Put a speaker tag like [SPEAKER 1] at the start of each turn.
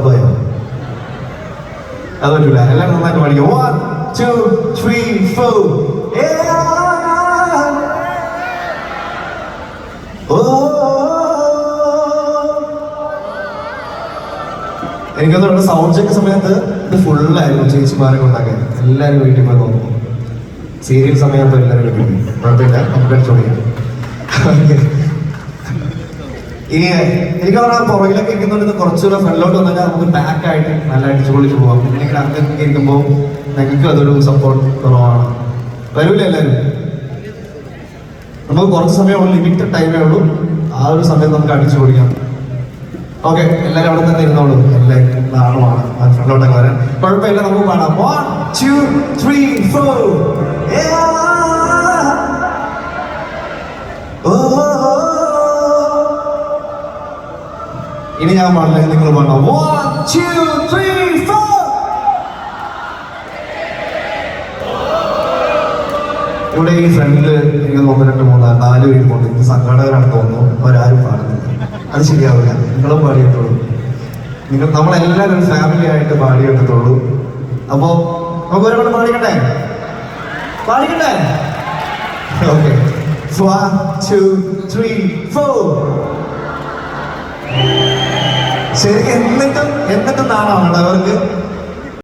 [SPEAKER 1] പോയോ? അത് പറ്റൂല. എല്ലാം നന്നായിട്ട് പാടിക്കും. 1 2 3 4. എനിക്കൊന്നും സൗണ്ട് ചെക്ക് സമയത്ത് ഇത് ഫുള്ളായിരുന്നു ചേച്ചിമാരെ കൊണ്ടാക്കാൻ. എല്ലാവരും വീട്ടിൽ പോയി നോക്കും. സീരിയൽ സമയത്ത് എല്ലാവരും വീട്ടിൽ പോയി. കുഴപ്പമില്ല, നമുക്ക് അടിച്ചോളിക്കാം. ഇനി എനിക്ക് പറഞ്ഞാൽ പുറകിലൊക്കെ ഇരിക്കുന്നുണ്ട് കുറച്ചുകൂടെ ഫ്രണ്ടിലോട്ട് വന്നാൽ നമുക്ക് ബാക്കായിട്ട് നല്ല അടിച്ചുപൊളിച്ച് പോകാം. പിന്നെ അങ്ങനെയൊക്കെ ഇരിക്കുമ്പോൾ നിങ്ങൾക്ക് അതൊരു സപ്പോർട്ട് കുറവാണ്. വരൂല എല്ലാവരും. നമുക്ക് കുറച്ച് സമയമുള്ളൂ, ലിമിറ്റഡ് ടൈമേ ഉള്ളൂ. ആ ഒരു സമയത്ത് നമുക്ക് അടിച്ചു പൊളിക്കാം. ഓക്കെ, എല്ലാവരും അവിടെ തന്നെ ഇരുന്നോളൂ. എല്ലാവരും നാണമാണ് ഫ്രണ്ടിലോട്ടൊക്കെ വരാൻ. കുഴപ്പമില്ല, നമുക്ക് പാടാം. 1 2 3 4. ഇനി ഞാൻ പാടില്ല, നിങ്ങൾ പാടാം. 1 2 3 4. ഇവിടെ ഈ ഫ്രണ്ടില് എനിക്ക് 1 2 3 4 പേര് കൊണ്ട് എനിക്ക് സംഘാടകരാണെന്ന് തോന്നുന്നു. അവരാരും പാടുന്നില്ല. അത് ശരിയാവില്ല. നിങ്ങളും പാടിയിട്ടുള്ളൂ. നമ്മളെല്ലാവരും ഒരു ഫാമിലി ആയിട്ട് പാടിയെടുത്തുള്ളൂ. അപ്പോ നമുക്ക് ഒരുപാട് പാടിക്കട്ടെ. ഓക്കെ, 1 2 3 4. ശരിക്കും എന്നിട്ടും നാളാണ് അവർക്ക്